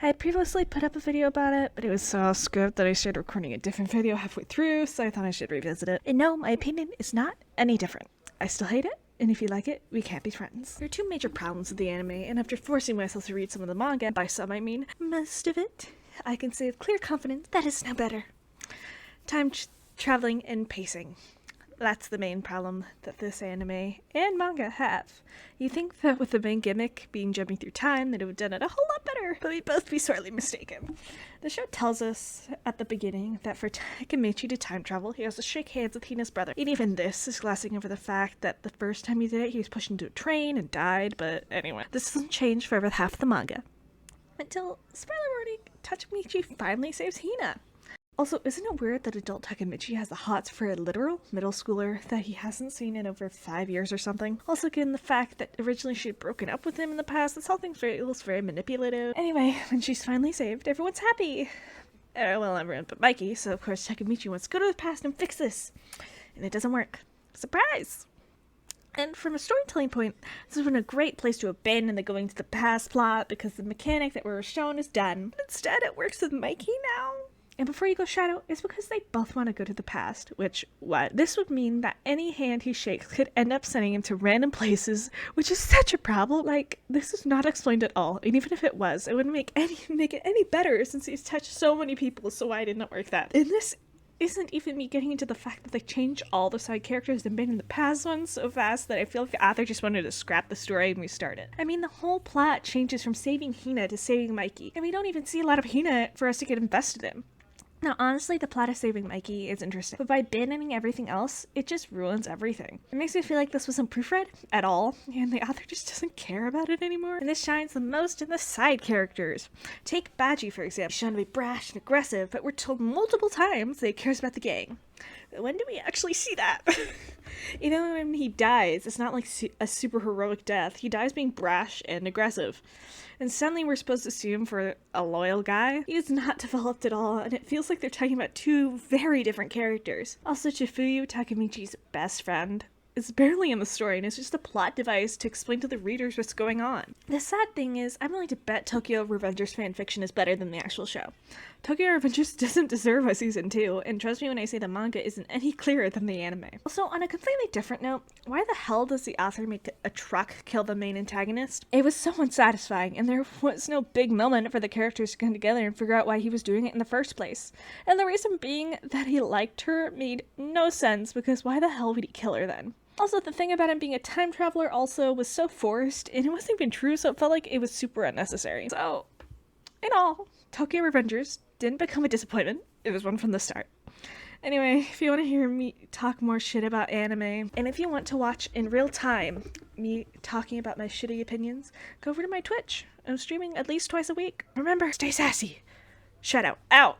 I had previously put up a video about it, but it was so off script that I started recording a different video halfway through, so I thought I should revisit it. And no, my opinion is not any different. I still hate it, and if you like it, we can't be friends. There are two major problems with the anime, and after forcing myself to read some of the manga, by some I mean most of it, I can say with clear confidence that it's now better. Time traveling and pacing. That's the main problem that this anime and manga have. You think that with the main gimmick being jumping through time that it would have done it a whole lot better, but we'd both be sorely mistaken. The show tells us at the beginning that for Takemichi to time travel, he has to shake hands with Hina's brother. And even this is glossing over the fact that the first time he did it, he was pushed into a train and died, but anyway. This doesn't change for over half the manga. Until, spoiler warning, Takemichi finally saves Hina. Also, isn't it weird that adult Takemichi has the hots for a literal middle schooler that he hasn't seen in over 5 years or something? Also, given the fact that originally she had broken up with him in the past, this whole thing feels very manipulative. Anyway, when she's finally saved, everyone's happy. Well, everyone but Mikey, so of course Takemichi wants to go to the past and fix this. And it doesn't work. Surprise! And from a storytelling point, this has been a great place to abandon the going to the past plot because the mechanic that we were shown is done. But instead, it works with Mikey now. And before you go Shadow, it's because they both want to go to the past, which, what? This would mean that any hand he shakes could end up sending him to random places, which is such a problem. Like, this is not explained at all, and even if it was, it wouldn't make it any better since he's touched so many people, so why did not work that? And this isn't even me getting into the fact that they changed all the side characters and made in the past ones so fast that I feel like the author just wanted to scrap the story and restart it. I mean, the whole plot changes from saving Hina to saving Mikey, and we don't even see a lot of Hina for us to get invested in. Now, honestly, the plot of saving Mikey is interesting, but by abandoning everything else, it just ruins everything. It makes me feel like this wasn't proofread at all, and the author just doesn't care about it anymore. And this shines the most in the side characters. Take Baji, for example. He's shown to be brash and aggressive, but we're told multiple times that he cares about the gang. But when do we actually see that? Even when he dies, it's not like a super heroic death. He dies being brash and aggressive. And suddenly we're supposed to assume for a loyal guy. He is not developed at all, and it feels like they're talking about two very different characters. Also, Chifuyu, Takemichi's best friend, is barely in the story, and it's just a plot device to explain to the readers what's going on. The sad thing is, I'm willing to bet Tokyo Revengers fanfiction is better than the actual show. Tokyo Revengers doesn't deserve a season 2, and trust me when I say the manga isn't any clearer than the anime. Also, on a completely different note, why the hell does the author make a truck kill the main antagonist? It was so unsatisfying, and there was no big moment for the characters to come together and figure out why he was doing it in the first place. And the reason being that he liked her made no sense, because why the hell would he kill her then? Also, the thing about him being a time traveler also was so forced, and it wasn't even true, so it felt like it was super unnecessary. So, in all, Tokyo Revengers didn't become a disappointment. It was one from the start. Anyway, if you want to hear me talk more shit about anime, and if you want to watch in real time me talking about my shitty opinions, go over to my Twitch. I'm streaming at least twice a week. Remember, stay sassy. Shadow, out!